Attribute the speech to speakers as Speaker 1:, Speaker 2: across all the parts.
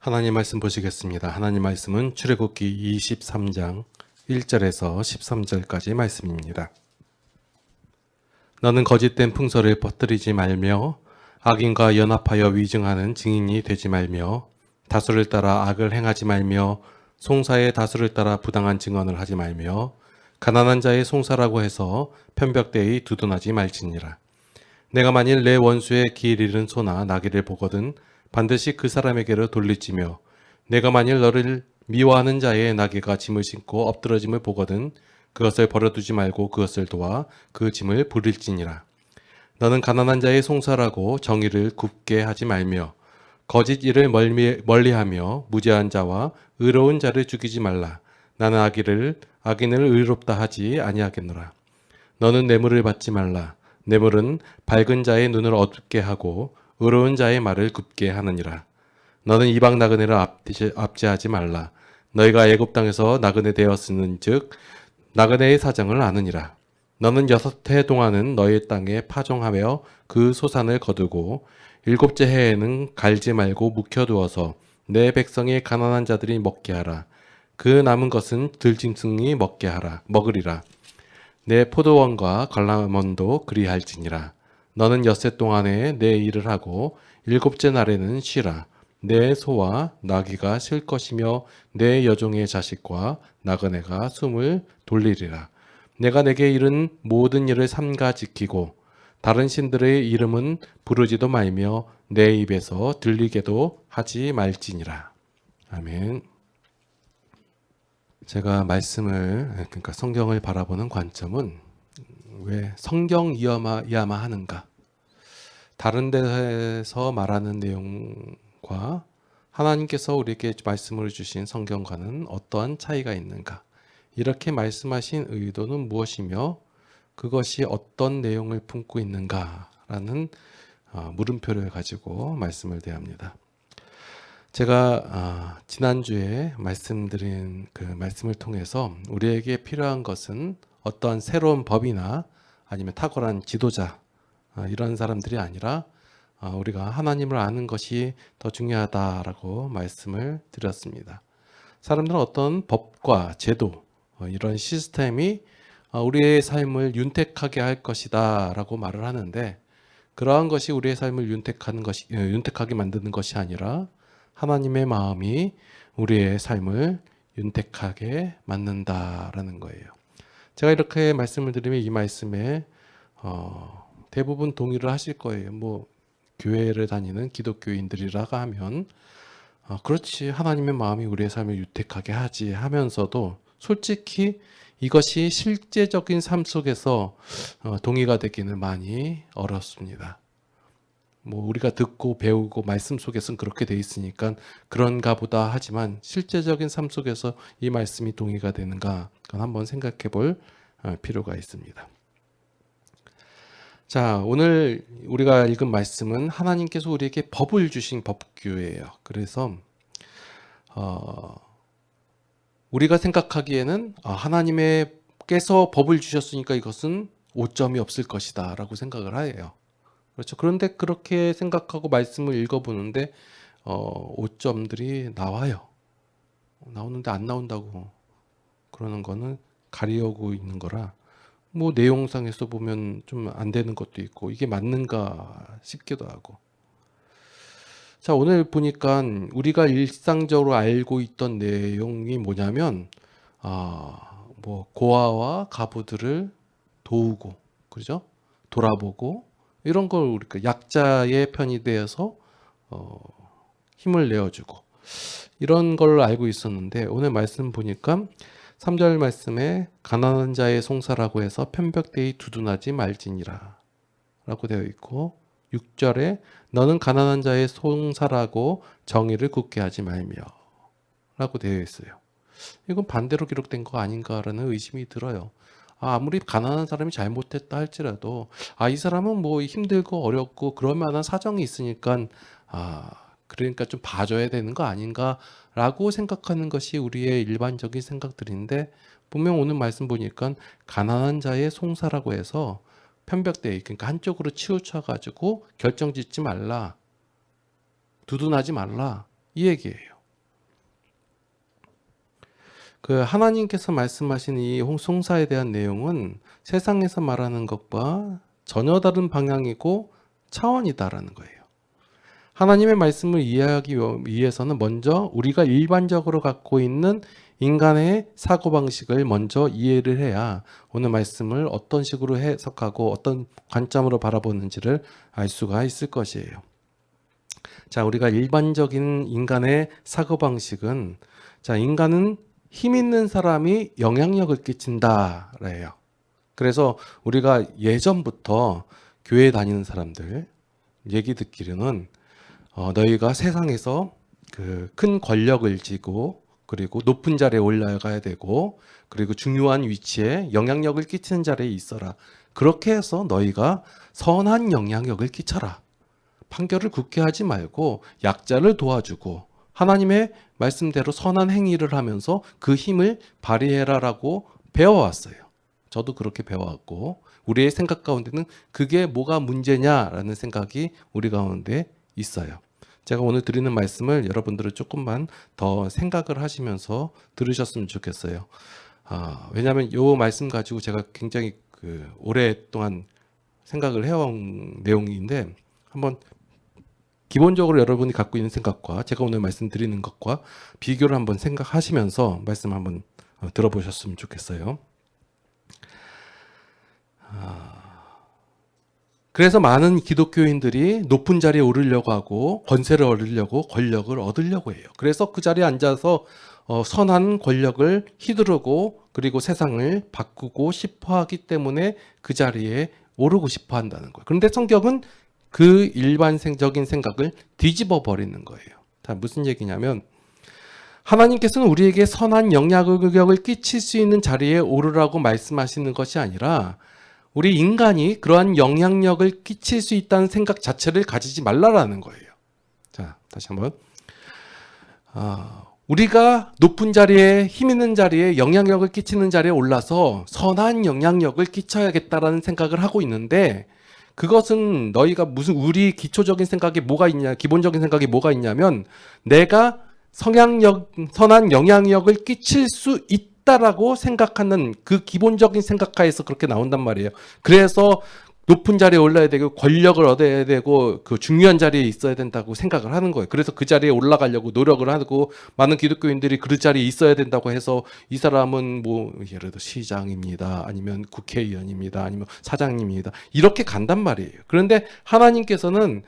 Speaker 1: 하나님 말씀 보시겠습니다. 하나님 말씀은 출애굽기 23장 1절에서 13절까지 말씀입니다. 너는 거짓된 풍설을 퍼뜨리지 말며 악인과 연합하여 위증하는 증인이 되지 말며 다수를 따라 악을 행하지 말며 송사의 다수를 따라 부당한 증언을 하지 말며 가난한 자의 송사라고 해서 편벽되이 두둔하지 말지니라. 내가 만일 내 원수의 길 잃은 소나 나귀를 보거든 반드시 그 사람에게로 돌릴지며 내가 만일 너를 미워하는 자의 나귀가 짐을 싣고 엎드러짐을 보거든 그것을 버려두지 말고 그것을 도와 그 짐을 부릴지니라. 너는 가난한 자의 송사라고 정의를 굽게 하지 말며 거짓 일을 멀리하며 무죄한 자와 의로운 자를 죽이지 말라. 나는 악인을 의롭다 하지 아니하겠노라. 너는 뇌물을 받지 말라. 뇌물은 밝은 자의 눈을 어둡게 하고 의로운 자의 말을 굽게 하느니라. 너는 이방 나그네를 압제하지 말라. 너희가 애굽 땅에서 나그네 되었은즉 나그네의 사정을 아느니라. 너는 6해 동안은 너희 땅에 파종하며 그 소산을 거두고 7째 해에는 갈지 말고 묵혀두어서 내 백성의 가난한 자들이 먹게 하라. 그 남은 것은 들짐승이 먹으리라. 내 포도원과 걸라몬도 그리할지니라. 너는 6해 동안에 내 일을 하고 7째 날에는 쉬라. 내 소와 나귀가 쉴 것이며 내 여종의 자식과 나그네가 숨을 돌리리라. 내가 내게 이른 모든 일을 삼가 지키고 다른 신들의 이름은 부르지도 말며 내 입에서 들리게도 하지 말지니라. 아멘. 제가 그러니까 성경을 바라보는 관점은 왜 성경이야마 하는가? 다른 데서 말하는 내용과 하나님께서 우리에게 말씀을 주신 성경과는 어떠한 차이가 있는가? 이렇게 말씀하신 의도는 무엇이며 그것이 어떤 내용을 품고 있는가라는 물음표를 가지고 말씀을 대합니다. 제가 지난주에 말씀드린 그 말씀을 통해서 우리에게 필요한 것은 어떠한 새로운 법이나 아니면 탁월한 지도자 이런 사람들이 아니라 우리가 하나님을 아는 것이 더 중요하다라고 말씀을 드렸습니다. 사람들은 어떤 법과 제도 이런 시스템이 우리의 삶을 윤택하게 할 것이다 라고 말을 하는데 그러한 것이 우리의 삶을 윤택하게 만드는 것이 아니라 하나님의 마음이 우리의 삶을 윤택하게 만든다라는 거예요. 제가 이렇게 말씀을 드리면 이 말씀에 대부분 동의를 하실 거예요. 교회를 다니는 기독교인들이라고 하면 그렇지 하나님의 마음이 우리의 삶을 윤택하게 하지 하면서도 솔직히 이것이 실제적인 삶 속에서 동의가 되기는 많이 어렵습니다. 우리가 듣고 배우고 말씀 속에서는 그렇게 돼 있으니까 그런가 보다 하지만 실제적인 삶 속에서 이 말씀이 동의가 되는가 그건 한번 생각해 볼 필요가 있습니다. 자, 오늘 우리가 읽은 말씀은 하나님께서 우리에게 법을 주신 법규예요. 그래서 우리가 생각하기에는 하나님께서 법을 주셨으니까 이것은 오점이 없을 것이다 라고 생각을 해요. 그렇죠. 그런데 그렇게 생각하고 말씀을 읽어보는데 오점들이 나와요. 나오는데 안 나온다고 그러는 거는 가리우고 있는 거라 내용상에서 보면 좀 안 되는 것도 있고 이게 맞는가 싶기도 하고. 자, 오늘 보니까 우리가 일상적으로 알고 있던 내용이 뭐냐면 고아와 가부들을 도우고 그죠? 돌아보고 이런 걸 우리가 약자의 편이 되어서 힘을 내어주고 이런 걸 알고 있었는데 오늘 말씀 보니까 3절 말씀에 가난한 자의 송사라고 해서 편벽되이 두둔하지 말지니라 라고 되어 있고 6절에 너는 가난한 자의 송사라고 정의를 굳게 하지 말며 라고 되어 있어요. 이건 반대로 기록된 거 아닌가라는 의심이 들어요. 아무리 가난한 사람이 잘못했다 할지라도 이 사람은 힘들고 어렵고 그럴 만한 사정이 있으니까 그러니까 좀 봐줘야 되는 거 아닌가라고 생각하는 것이 우리의 일반적인 생각들인데 분명 오늘 말씀 보니까 가난한 자의 송사라고 해서 편벽되이 그러니까 한쪽으로 치우쳐 가지고 결정짓지 말라 두둔하지 말라 이 얘기예요. 그 하나님께서 말씀하신 이 송사에 대한 내용은 세상에서 말하는 것과 전혀 다른 방향이고 차원이다라는 거예요. 하나님의 말씀을 이해하기 위해서는 먼저 우리가 일반적으로 갖고 있는 인간의 사고방식을 먼저 이해를 해야 오늘 말씀을 어떤 식으로 해석하고 어떤 관점으로 바라보는지를 알 수가 있을 것이에요. 자, 우리가 일반적인 인간의 사고방식은, 자, 인간은 힘 있는 사람이 영향력을 끼친다래요. 그래서 우리가 예전부터 교회 다니는 사람들 얘기 듣기로는 너희가 세상에서 그 큰 권력을 쥐고 그리고 높은 자리에 올라가야 되고 그리고 중요한 위치에 영향력을 끼치는 자리에 있어라. 그렇게 해서 너희가 선한 영향력을 끼쳐라. 판결을 굳게 하지 말고 약자를 도와주고 하나님의 말씀대로 선한 행위를 하면서 그 힘을 발휘해라라고 배워왔어요. 저도 그렇게 배워왔고 우리의 생각 가운데는 그게 뭐가 문제냐라는 생각이 우리 가운데 있어요. 제가 오늘 드리는 말씀을 여러분들은 조금만 더 생각을 하시면서 들으셨으면 좋겠어요. 왜냐하면 이 말씀 가지고 제가 굉장히 오랫동안 생각을 해온 내용인데 한번 기본적으로 여러분이 갖고 있는 생각과 제가 오늘 말씀드리는 것과 비교를 한번 생각하시면서 말씀 한번 들어보셨으면 좋겠어요. 그래서 많은 기독교인들이 높은 자리에 오르려고 하고 권세를 얻으려고 권력을 얻으려고 해요. 그래서 그 자리에 앉아서 선한 권력을 휘두르고 그리고 세상을 바꾸고 싶어 하기 때문에 그 자리에 오르고 싶어 한다는 거예요. 그런데 성경은 그 일반적인 생각을 뒤집어 버리는 거예요. 다 무슨 얘기냐면 하나님께서는 우리에게 선한 영향력을 끼칠 수 있는 자리에 오르라고 말씀하시는 것이 아니라 우리 인간이 그러한 영향력을 끼칠 수 있다는 생각 자체를 가지지 말라라는 거예요. 자, 다시 한번. 우리가 높은 자리에, 힘 있는 자리에, 영향력을 끼치는 자리에 올라서 선한 영향력을 끼쳐야겠다라는 생각을 하고 있는데 그것은 너희가 무슨 우리 기초적인 생각이 뭐가 있냐, 기본적인 생각이 뭐가 있냐면 내가 선한 영향력을 끼칠 수 있다라고 생각하는 그 기본적인 생각하에서 그렇게 나온단 말이에요. 그래서 높은 자리에 올라야 되고 권력을 얻어야 되고 그 중요한 자리에 있어야 된다고 생각을 하는 거예요. 그래서 그 자리에 올라가려고 노력을 하고 많은 기독교인들이 그 자리에 있어야 된다고 해서 이 사람은 뭐 예를 들어 시장입니다. 아니면 국회의원입니다. 아니면 사장님입니다. 이렇게 간단 말이에요. 그런데 하나님께서는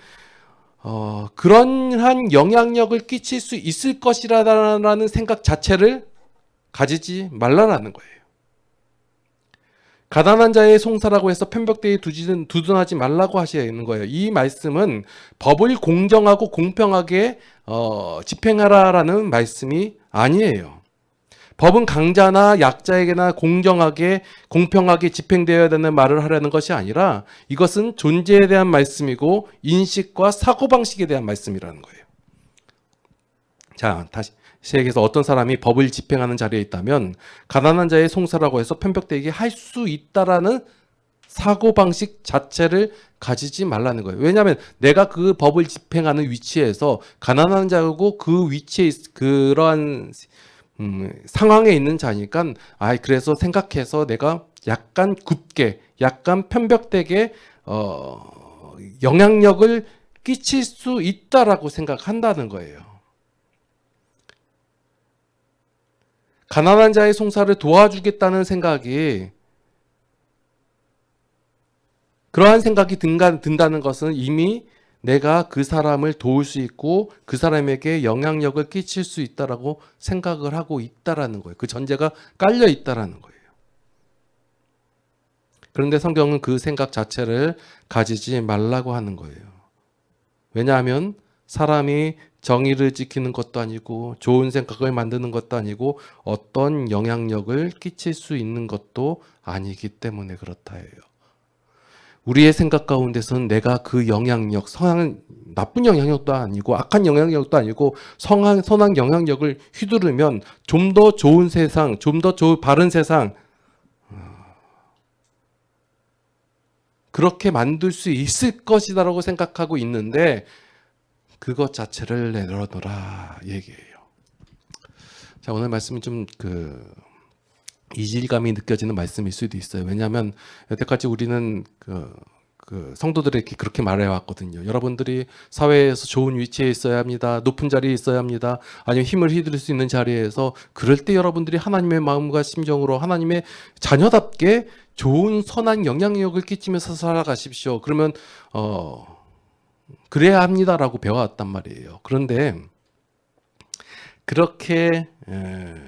Speaker 1: 그러한 영향력을 끼칠 수 있을 것이라는 생각 자체를 가지지 말라라는 거예요. 가난한 자의 송사라고 해서 편벽대에 두둔하지 말라고 하시는 거예요. 이 말씀은 법을 공정하고 공평하게 집행하라라는 말씀이 아니에요. 법은 강자나 약자에게나 공정하게 공평하게 집행되어야 되는 말을 하려는 것이 아니라 이것은 존재에 대한 말씀이고 인식과 사고방식에 대한 말씀이라는 거예요. 자, 다시 시에서 어떤 사람이 법을 집행하는 자리에 있다면 가난한 자의 송사라고 해서 편벽되게 할 수 있다라는 사고방식 자체를 가지지 말라는 거예요. 왜냐하면 내가 그 법을 집행하는 위치에서 가난한 자고 그 위치에 그러한 상황에 있는 자니까 그래서 생각해서 내가 약간 굽게 약간 편벽되게 영향력을 끼칠 수 있다라고 생각한다는 거예요. 가난한 자의 송사를 도와주겠다는 생각이 그러한 생각이 든다는 것은 이미 내가 그 사람을 도울 수 있고 그 사람에게 영향력을 끼칠 수 있다라고 생각을 하고 있다라는 거예요. 그 전제가 깔려 있다라는 거예요. 그런데 성경은 그 생각 자체를 가지지 말라고 하는 거예요. 왜냐하면 사람이 정의를 지키는 것도 아니고 좋은 생각을 만드는 것도 아니고 어떤 영향력을 끼칠 수 있는 것도 아니기 때문에 그렇다 해요. 우리의 생각 가운데서는 내가 그 영향력, 나쁜 영향력도 아니고 악한 영향력도 아니고 선한 영향력을 휘두르면 좀 더 좋은 세상, 좀 더 바른 세상 그렇게 만들 수 있을 것이다라고 생각하고 있는데 그것 자체를 내려놓으라 얘기예요. 자, 오늘 말씀이 좀 이질감이 느껴지는 말씀일 수도 있어요. 왜냐하면 여태까지 우리는 성도들에게 그렇게 말해왔거든요. 여러분들이 사회에서 좋은 위치에 있어야 합니다. 높은 자리에 있어야 합니다. 아니면 힘을 휘두를 수 있는 자리에서 그럴 때 여러분들이 하나님의 마음과 심정으로 하나님의 자녀답게 좋은 선한 영향력을 끼치면서 살아가십시오. 그러면 그래야 합니다라고 배워왔단 말이에요. 그런데 그렇게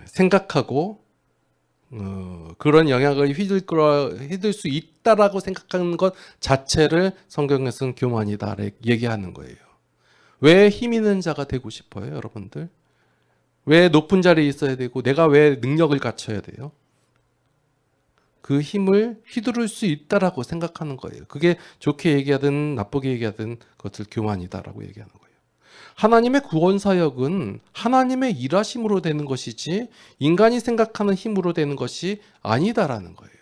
Speaker 1: 생각하고 그런 영향을 휘둘 수 있다라고 생각하는 것 자체를 성경에서는 교만이다 얘기하는 거예요. 왜 힘 있는 자가 되고 싶어요, 여러분들? 왜 높은 자리에 있어야 되고 내가 왜 능력을 갖춰야 돼요? 그 힘을 휘두를 수 있다라고 생각하는 거예요. 그게 좋게 얘기하든 나쁘게 얘기하든 그것을 교만이다라고 얘기하는 거예요. 하나님의 구원 사역은 하나님의 일하심으로 되는 것이지 인간이 생각하는 힘으로 되는 것이 아니다라는 거예요.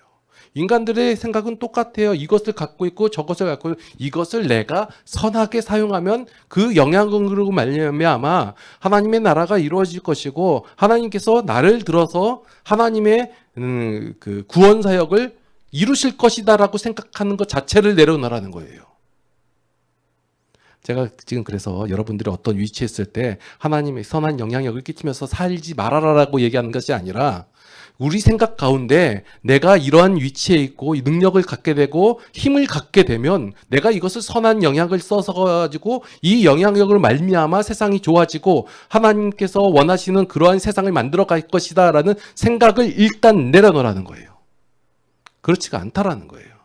Speaker 1: 인간들의 생각은 똑같아요. 이것을 갖고 있고 저것을 갖고 있고 이것을 내가 선하게 사용하면 그 영향으로 말미암아 하나님의 나라가 이루어질 것이고 하나님께서 나를 들어서 하나님의 그 구원 사역을 이루실 것이다라고 생각하는 것 자체를 내려놓으라는 거예요. 제가 지금 그래서 여러분들이 어떤 위치에 있을 때 하나님의 선한 영향력을 끼치면서 살지 말아라라고 얘기하는 것이 아니라 우리 생각 가운데 내가 이러한 위치에 있고 능력을 갖게 되고 힘을 갖게 되면 내가 이것을 선한 영향을 써서 가지고 이 영향력을 말미암아 세상이 좋아지고 하나님께서 원하시는 그러한 세상을 만들어 갈 것이다 라는 생각을 일단 내려놓으라는 거예요. 그렇지가 않다라는 거예요.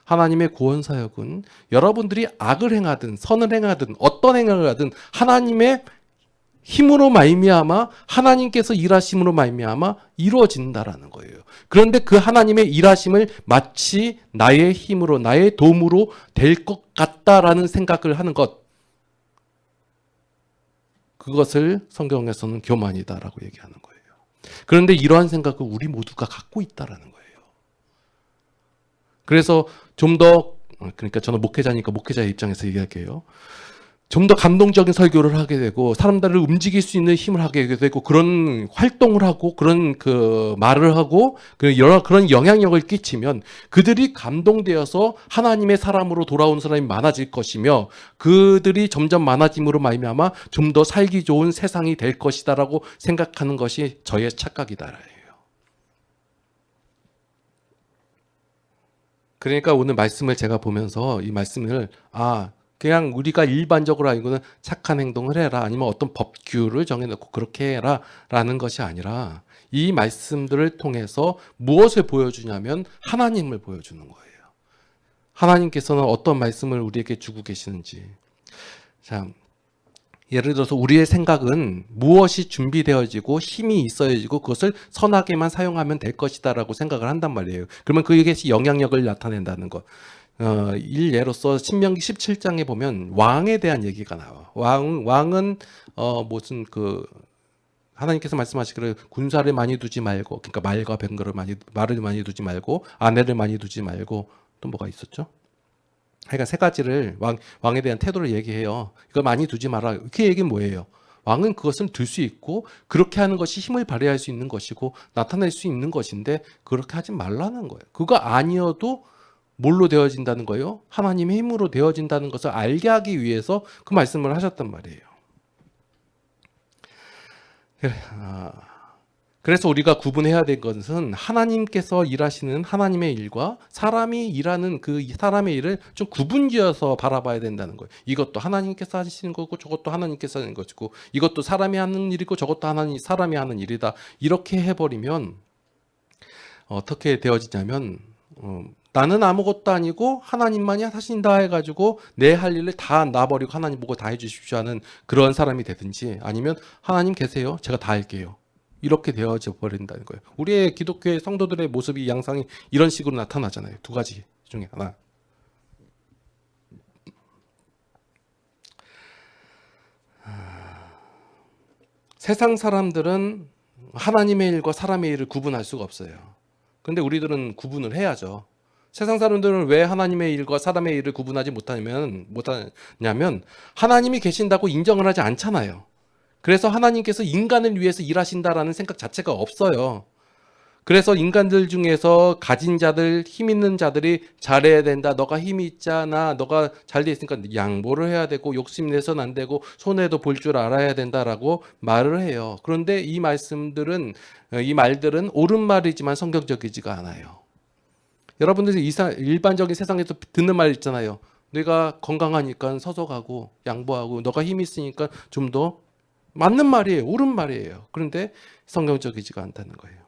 Speaker 1: 하나님의 구원 사역은 여러분들이 악을 행하든 선을 행하든 어떤 행을 하든 하나님의 힘으로 말미암아 하나님께서 일하심으로 말미암아 이루어진다라는 거예요. 그런데 그 하나님의 일하심을 마치 나의 힘으로 나의 도움으로 될 것 같다라는 생각을 하는 것, 그것을 성경에서는 교만이다라고 얘기하는 거예요. 그런데 이러한 생각을 우리 모두가 갖고 있다라는 거예요. 그래서 좀 더, 그러니까 저는 목회자니까 목회자의 입장에서 얘기할게요. 좀 더 감동적인 설교를 하게 되고 사람들을 움직일 수 있는 힘을 하게 되고 그런 활동을 하고 그런 말을 하고 그런 영향력을 끼치면 그들이 감동되어서 하나님의 사람으로 돌아온 사람이 많아질 것이며 그들이 점점 많아짐으로 말미암아 좀 더 살기 좋은 세상이 될 것이다라고 생각하는 것이 저의 착각이다. 그러니까 오늘 말씀을 제가 보면서 이 말씀을 그냥 우리가 일반적으로 알고는 착한 행동을 해라 아니면 어떤 법규를 정해놓고 그렇게 해라 라는 것이 아니라 이 말씀들을 통해서 무엇을 보여주냐면 하나님을 보여주는 거예요. 하나님께서는 어떤 말씀을 우리에게 주고 계시는지. 자, 예를 들어서 우리의 생각은 무엇이 준비되어지고 힘이 있어야지고 그것을 선하게만 사용하면 될 것이다 라고 생각을 한단 말이에요. 그러면 그게 영향력을 나타낸다는 것. 예로서 신명기 17장에 보면 왕에 대한 얘기가 나와. 왕은 무슨 하나님께서 말씀하시기를 군사를 많이 두지 말고, 그러니까 말과 말을 많이 두지 말고 아내를 많이 두지 말고 또 뭐가 있었죠? 그러니까 세 가지를 왕에 대한 태도를 얘기해요. 이거 많이 두지 마라. 그 얘기는 뭐예요? 왕은 그것을 들 수 있고 그렇게 하는 것이 힘을 발휘할 수 있는 것이고 나타낼 수 있는 것인데 그렇게 하지 말라는 거예요. 그거 아니어도 뭘로 되어진다는 거예요? 하나님의 힘으로 되어진다는 것을 알게 하기 위해서 그 말씀을 하셨단 말이에요. 그래서 우리가 구분해야 될 것은 하나님께서 일하시는 하나님의 일과 사람이 일하는 그 사람의 일을 좀 구분지어서 바라봐야 된다는 거예요. 이것도 하나님께서 하시는 거고 저것도 하나님께서 하는 것이고 이것도 사람이 하는 일이고 저것도 사람이 하는 일이다. 이렇게 해버리면 어떻게 되어지냐면 나는 아무것도 아니고 하나님만이 하신다 해가지고 내 할 일을 다 놔버리고 하나님 보고 다 해주십시오 하는 그런 사람이 되든지 아니면 하나님 계세요. 제가 다 할게요. 이렇게 되어져 버린다는 거예요. 우리의 기독교의 성도들의 모습이 양상이 이런 식으로 나타나잖아요. 두 가지 중에 하나. 세상 사람들은 하나님의 일과 사람의 일을 구분할 수가 없어요. 근데 우리들은 구분을 해야죠. 세상 사람들은 왜 하나님의 일과 사람의 일을 구분하지 못하냐면 하나님이 계신다고 인정을 하지 않잖아요. 그래서 하나님께서 인간을 위해서 일하신다라는 생각 자체가 없어요. 그래서 인간들 중에서 가진 자들, 힘 있는 자들이 잘해야 된다. 너가 힘이 있잖아. 너가 잘 돼 있으니까 양보를 해야 되고 욕심내서는 안 되고 손해도 볼 줄 알아야 된다라고 말을 해요. 그런데 이 말들은 옳은 말이지만 성경적이지가 않아요. 여러분들이 일반적인 세상에서 듣는 말 있잖아요. 내가 건강하니까 서서 가고 양보하고 너가 힘이 있으니까 좀 더 맞는 말이에요. 옳은 말이에요. 그런데 성경적이지가 않다는 거예요.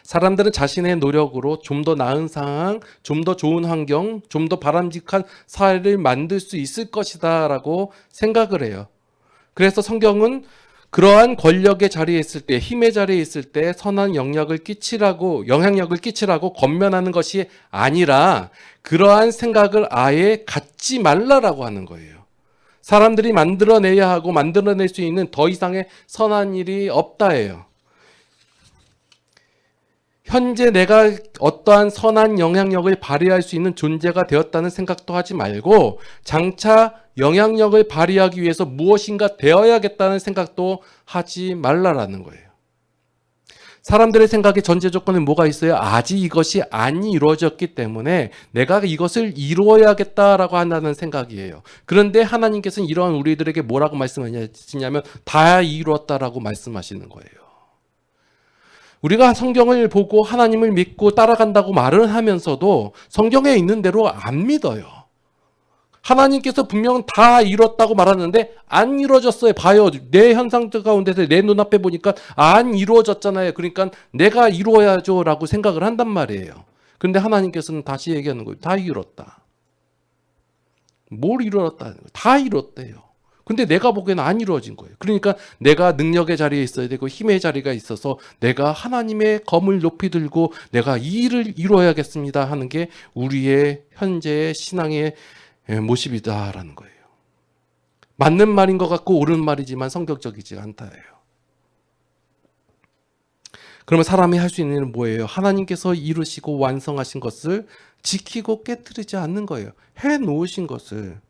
Speaker 1: 사람들은 자신의 노력으로 좀 더 나은 상황, 좀 더 좋은 환경, 좀 더 바람직한 사회를 만들 수 있을 것이다 라고 생각을 해요. 그래서 성경은 그러한 권력의 자리에 있을 때, 힘의 자리에 있을 때 선한 영향력을 끼치라고 권면하는 것이 아니라 그러한 생각을 아예 갖지 말라라고 하는 거예요. 사람들이 만들어내야 하고 만들어낼 수 있는 더 이상의 선한 일이 없다예요. 현재 내가 어떠한 선한 영향력을 발휘할 수 있는 존재가 되었다는 생각도 하지 말고 장차 영향력을 발휘하기 위해서 무엇인가 되어야겠다는 생각도 하지 말라라는 거예요. 사람들의 생각에 전제 조건은 뭐가 있어요? 아직 이것이 안 이루어졌기 때문에 내가 이것을 이루어야겠다라고 한다는 생각이에요. 그런데 하나님께서는 이러한 우리들에게 뭐라고 말씀하시냐면 다 이루었다라고 말씀하시는 거예요. 우리가 성경을 보고 하나님을 믿고 따라간다고 말을 하면서도 성경에 있는 대로 안 믿어요. 하나님께서 분명 다 이뤘다고 말하는데 안 이루어졌어요. 봐요. 내 현상들 가운데서 내 눈앞에 보니까 안 이루어졌잖아요. 그러니까 내가 이루어야죠 라고 생각을 한단 말이에요. 그런데 하나님께서는 다시 얘기하는 거예요. 다 이뤘다. 뭘 이뤘다? 다 이뤘대요. 근데 내가 보기에는 안 이루어진 거예요. 그러니까 내가 능력의 자리에 있어야 되고 힘의 자리가 있어서 내가 하나님의 검을 높이 들고 내가 이 일을 이루어야겠습니다 하는 게 우리의 현재의 신앙의 모습이다라는 거예요. 맞는 말인 것 같고 옳은 말이지만 성경적이지 않다예요. 그러면 사람이 할 수 있는 일은 뭐예요? 하나님께서 이루시고 완성하신 것을 지키고 깨뜨리지 않는 거예요. 해놓으신 것을.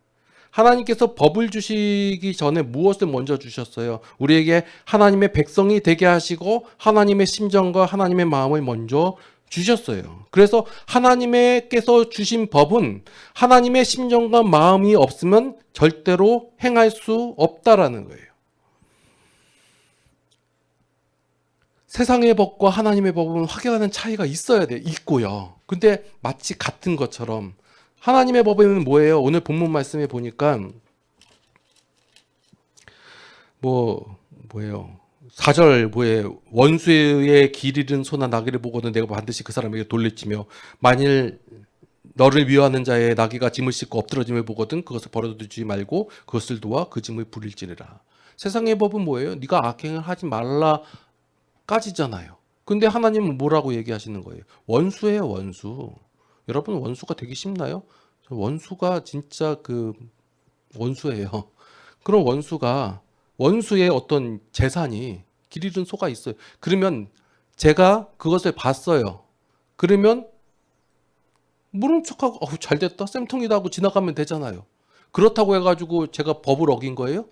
Speaker 1: 하나님께서 법을 주시기 전에 무엇을 먼저 주셨어요? 우리에게 하나님의 백성이 되게 하시고 하나님의 심정과 하나님의 마음을 먼저 주셨어요. 그래서 하나님께서 주신 법은 하나님의 심정과 마음이 없으면 절대로 행할 수 없다라는 거예요. 세상의 법과 하나님의 법은 확연한 차이가 있어야 돼요. 있고요. 근데 마치 같은 것처럼 하나님의 법은 뭐예요? 오늘 본문 말씀에 보니까 뭐예요? 4절 뭐예요? 원수의 길 잃은 소나 나귀를 보고는 내가 반드시 그 사람에게 돌려치며 만일 너를 미워하는 자의 나귀가 짐을 싣고 엎드러짐을 보거든 그것을 버려두지 말고 그것을 도와 그 짐을 부릴지니라. 세상의 법은 뭐예요? 네가 악행을 하지 말라까지잖아요. 근데 하나님은 뭐라고 얘기하시는 거예요? 원수예요, 원수. 여러분 원수가 되기 쉽나요? 원수가 진짜 원수예요. 그런 원수의 어떤 재산이 길 잃은 소가 있어요. 그러면 제가 그것을 봤어요. 그러면 모른 척하고 잘됐다 쌤통이다 하고 지나가면 되잖아요. 그렇다고 해가지고 제가 법을 어긴 거예요?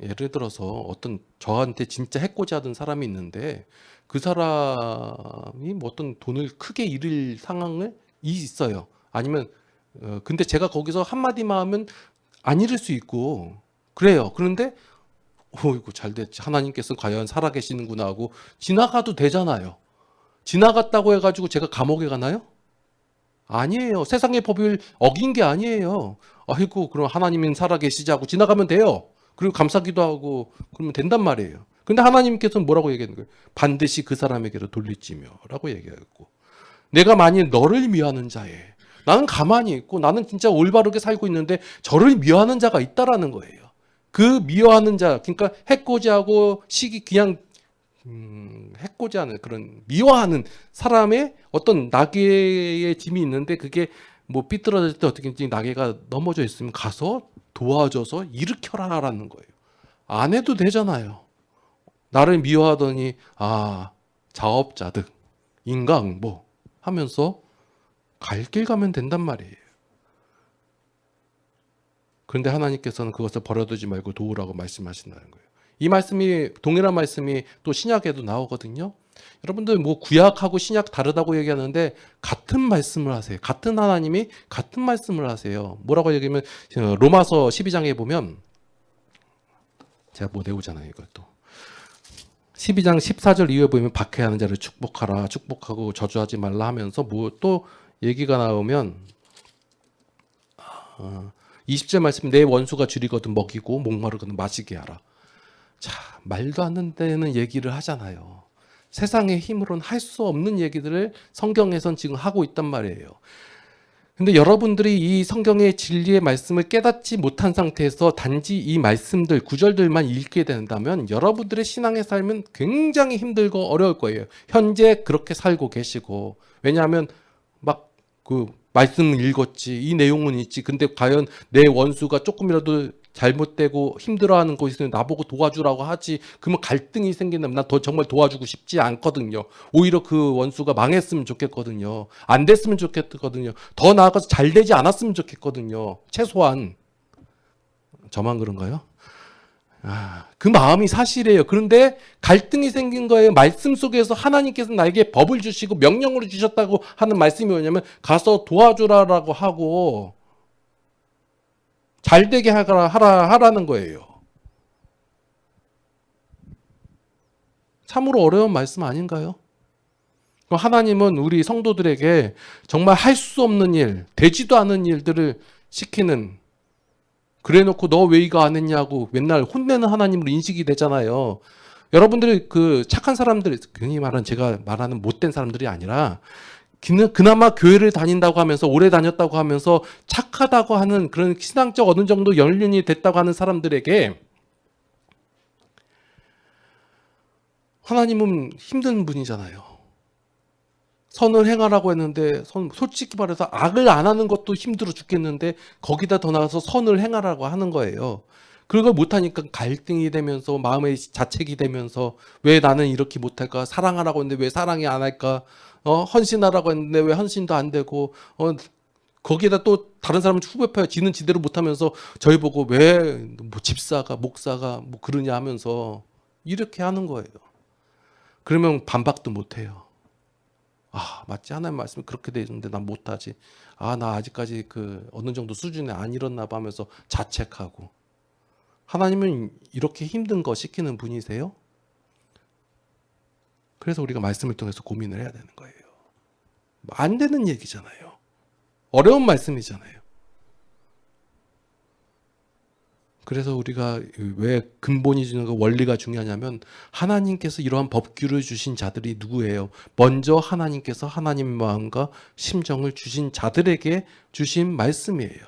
Speaker 1: 예를 들어서 어떤 저한테 진짜 해코지 하던 사람이 있는데 그 사람이 뭐 어떤 돈을 크게 잃을 상황이 있어요. 아니면 근데 제가 거기서 한마디만 하면 안 잃을 수 있고 그래요. 그런데 이거 잘됐지. 하나님께서는 과연 살아계시는구나 하고 지나가도 되잖아요. 지나갔다고 해가지고 제가 감옥에 가나요? 아니에요. 세상의 법을 어긴 게 아니에요. 아이고 그럼 하나님은 살아계시지 하고 지나가면 돼요. 그리고 감사기도 하고 그러면 된단 말이에요. 근데 하나님께서는 뭐라고 얘기하는 거예요? 반드시 그 사람에게로 돌릴지며 라고 얘기하고 내가 만일 너를 미워하는 자에 나는 가만히 있고 나는 진짜 올바르게 살고 있는데 저를 미워하는 자가 있다라는 거예요. 그 미워하는 자, 그러니까 해코지하고 그냥 해코지하는 그런 미워하는 사람의 어떤 나귀의 짐이 있는데 그게 뭐 삐뚤어질 때 어떻게 나귀가 넘어져 있으면 가서 도와줘서 일으켜라라는 거예요. 안 해도 되잖아요. 나를 미워하더니 자업자득 인과응보 하면서 갈 길 가면 된단 말이에요. 그런데 하나님께서는 그것을 버려두지 말고 도우라고 말씀하신다는 거예요. 이 말씀이 동일한 말씀이 또 신약에도 나오거든요. 여러분들 뭐 구약하고 신약 다르다고 얘기하는데 같은 말씀을 하세요. 같은 하나님이 같은 말씀을 하세요. 뭐라고 얘기하면 로마서 12장에 보면 제가 뭐 내우잖아요. 이것도 12장 14절 이후에 보면 박해하는 자를 축복하라, 축복하고 저주하지 말라 하면서 뭐 또 얘기가 나오면 20절 말씀, 내 원수가 줄이거든 먹이고 목마르거든 마시게 하라. 자, 말도 안 되는 얘기를 하잖아요. 세상의 힘으로는 할 수 없는 얘기들을 성경에선 지금 하고 있단 말이에요. 근데 여러분들이 이 성경의 진리의 말씀을 깨닫지 못한 상태에서 단지 이 말씀들, 구절들만 읽게 된다면 여러분들의 신앙의 삶은 굉장히 힘들고 어려울 거예요. 현재 그렇게 살고 계시고. 왜냐하면 막 그 말씀을 읽었지, 이 내용은 있지. 근데 과연 내 원수가 조금이라도 잘못되고 힘들어하는 거 있으면 나보고 도와주라고 하지. 그러면 갈등이 생긴다면 난 더 정말 도와주고 싶지 않거든요. 오히려 그 원수가 망했으면 좋겠거든요. 안 됐으면 좋겠거든요. 더 나아가서 잘 되지 않았으면 좋겠거든요. 최소한. 저만 그런가요? 그 마음이 사실이에요. 그런데 갈등이 생긴 거예요. 말씀 속에서 하나님께서 나에게 법을 주시고 명령으로 주셨다고 하는 말씀이 뭐냐면 가서 도와주라라고 하고 잘 되게 하라는 거예요. 참으로 어려운 말씀 아닌가요? 하나님은 우리 성도들에게 정말 할 수 없는 일, 되지도 않은 일들을 시키는, 그래 놓고 너 왜 이거 안 했냐고 맨날 혼내는 하나님으로 인식이 되잖아요. 여러분들이 그 착한 사람들, 괜히 말하는 제가 말하는 못된 사람들이 아니라 그나마 교회를 다닌다고 하면서 오래 다녔다고 하면서 착하다고 하는 그런 신앙적 어느 정도 연륜이 됐다고 하는 사람들에게 하나님은 힘든 분이잖아요. 선을 행하라고 했는데 솔직히 말해서 악을 안 하는 것도 힘들어 죽겠는데 거기다 더 나가서 선을 행하라고 하는 거예요. 그걸 못하니까 갈등이 되면서 마음의 자책이 되면서 왜 나는 이렇게 못할까? 사랑하라고 했는데 왜 사랑이 안 할까? 헌신하라고 했는데 왜 헌신도 안 되고 거기에다 또 다른 사람은 후벼파요. 지는 지대로 못하면서 저희 보고 왜 뭐 집사가 목사가 뭐 그러냐 하면서 이렇게 하는 거예요. 그러면 반박도 못해요. 맞지. 하나님 말씀이 그렇게 돼 있는데 난 못하지. 나 아직까지 그 어느 정도 수준에 안 이뤘나 봐 하면서 자책하고. 하나님은 이렇게 힘든 거 시키는 분이세요? 그래서 우리가 말씀을 통해서 고민을 해야 되는 거예요. 안 되는 얘기잖아요. 어려운 말씀이잖아요. 그래서 우리가 왜 근본이 주는 거 원리가 중요하냐면 하나님께서 이러한 법규를 주신 자들이 누구예요? 먼저 하나님께서 하나님의 마음과 심정을 주신 자들에게 주신 말씀이에요.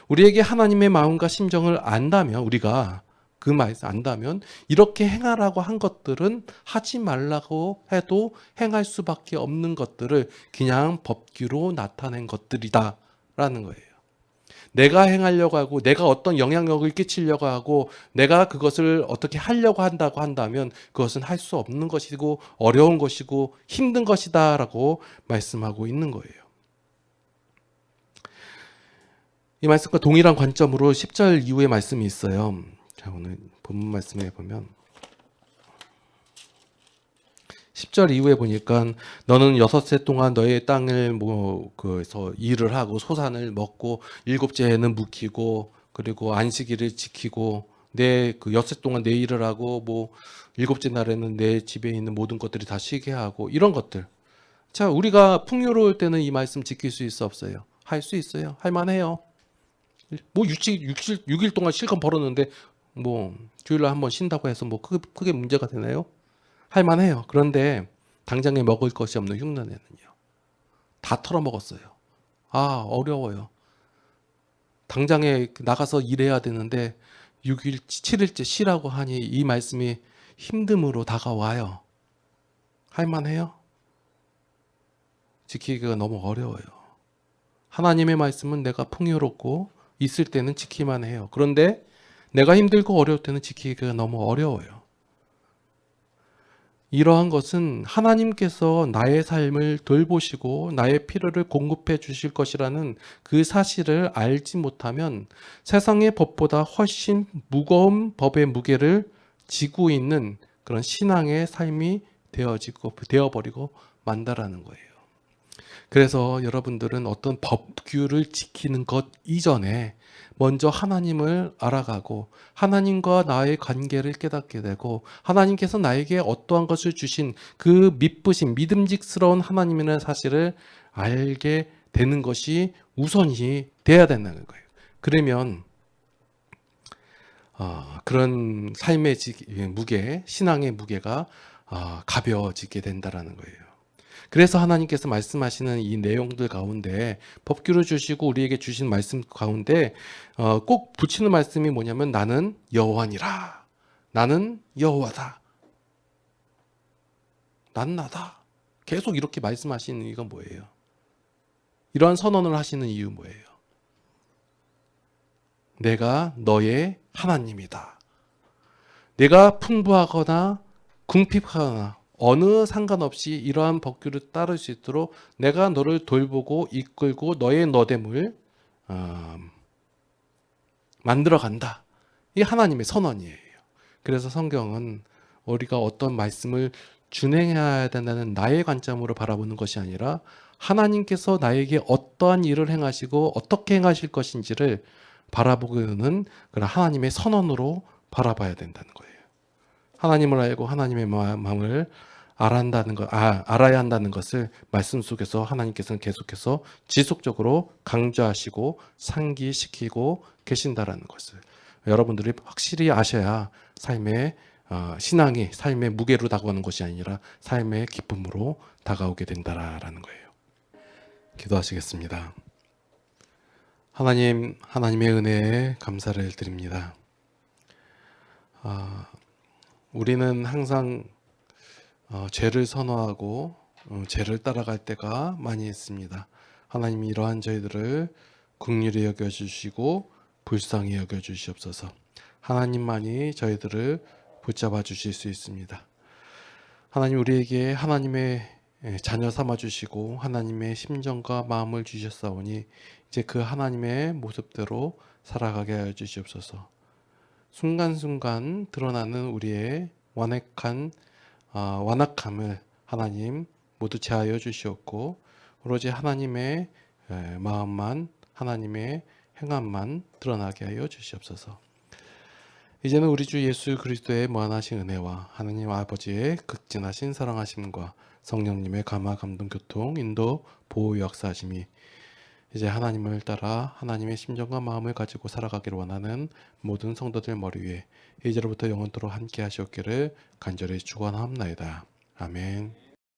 Speaker 1: 우리에게 하나님의 마음과 심정을 안다면, 우리가 그 말씀 안다면 이렇게 행하라고 한 것들은 하지 말라고 해도 행할 수밖에 없는 것들을 그냥 법규로 나타낸 것들이다 라는 거예요. 내가 행하려고 하고 내가 어떤 영향력을 끼치려고 하고 내가 그것을 어떻게 하려고 한다고 한다면 그것은 할 수 없는 것이고 어려운 것이고 힘든 것이다 라고 말씀하고 있는 거예요. 이 말씀과 동일한 관점으로 10절 이후의 말씀이 있어요. 자, 오늘 본문 말씀에 보면 10절 이후에 보니까 너는 6세 동안 너의 땅을 그래서 일을 하고 소산을 먹고 7째에는 묵히고 그리고 안식일을 지키고 내 그 6세 동안 내 일을 하고 7째 날에는 내 집에 있는 모든 것들이 다 쉬게 하고 이런 것들. 자, 우리가 풍요로울 때는 이 말씀 지킬 수 있어 없어요? 할 수 있어요. 할 만해요. 6일 동안 실컷 벌었는데 주일날 한번 쉰다고 해서 크게 문제가 되나요? 할 만해요. 그런데 당장에 먹을 것이 없는 흉년에는요. 다 털어먹었어요. 어려워요. 당장에 나가서 일해야 되는데 6일, 7일째 쉬라고 하니 이 말씀이 힘듦으로 다가와요. 할 만해요? 지키기가 너무 어려워요. 하나님의 말씀은 내가 풍요롭고 있을 때는 지키만 해요. 그런데 내가 힘들고 어려울 때는 지키기가 너무 어려워요. 이러한 것은 하나님께서 나의 삶을 돌보시고 나의 필요를 공급해 주실 것이라는 그 사실을 알지 못하면 세상의 법보다 훨씬 무거운 법의 무게를 지고 있는 그런 신앙의 삶이 되어버리고 만다라는 거예요. 그래서 여러분들은 어떤 법규를 지키는 것 이전에 먼저 하나님을 알아가고 하나님과 나의 관계를 깨닫게 되고 하나님께서 나에게 어떠한 것을 주신 그 믿으신 믿음직스러운 하나님이라는 사실을 알게 되는 것이 우선이 돼야 된다는 거예요. 그러면 그런 삶의 무게, 신앙의 무게가 가벼워지게 된다라는 거예요. 그래서 하나님께서 말씀하시는 이 내용들 가운데 법규를 주시고 우리에게 주신 말씀 가운데 꼭 붙이는 말씀이 뭐냐면 나는 여호와니라. 나는 여호와다. 난 나다. 계속 이렇게 말씀하시는 이유가 뭐예요? 이러한 선언을 하시는 이유 뭐예요? 내가 너의 하나님이다. 내가 풍부하거나 궁핍하거나 어느 상관없이 이러한 법규를 따를 수 있도록 내가 너를 돌보고 이끌고 너의 너됨을 만들어간다. 이게 하나님의 선언이에요. 그래서 성경은 우리가 어떤 말씀을 준행해야 된다는 나의 관점으로 바라보는 것이 아니라 하나님께서 나에게 어떠한 일을 행하시고 어떻게 행하실 것인지를 바라보는 그런 하나님의 선언으로 바라봐야 된다는 거예요. 하나님을 알고 하나님의 마음을 알아야 한다는 것을 말씀 속에서 하나님께서는 계속해서 지속적으로 강조하시고 상기시키고 계신다라는 것을 여러분들이 확실히 아셔야 삶의 신앙이 삶의 무게로 다가오는 것이 아니라 삶의 기쁨으로 다가오게 된다라는 거예요. 기도하시겠습니다. 하나님, 하나님의 은혜에 감사를 드립니다. 우리는 항상 죄를 선호하고 죄를 따라갈 때가 많이 있습니다. 하나님이 이러한 저희들을 긍휼히 여겨주시고 불쌍히 여겨주시옵소서. 하나님만이 저희들을 붙잡아 주실 수 있습니다. 하나님 우리에게 하나님의 자녀 삼아주시고 하나님의 심정과 마음을 주셨사오니 이제 그 하나님의 모습대로 살아가게 하여 주시옵소서. 순간순간 드러나는 우리의 완악함을 하나님 모두 제하여 주시옵고 오로지 하나님의 마음만 하나님의 행함만 드러나게 하여 주시옵소서. 이제는 우리 주 예수 그리스도의 무한하신 은혜와 하나님 아버지의 극진하신 사랑하심과 성령님의 감화 감동 교통 인도 보호 역사하심이 이제 하나님을 따라 하나님의 심정과 마음을 가지고 살아가기를 원하는 모든 성도들 머리 위에 이제로부터 영원토록 함께 하시옵기를 간절히 축원하옵나이다. 아멘.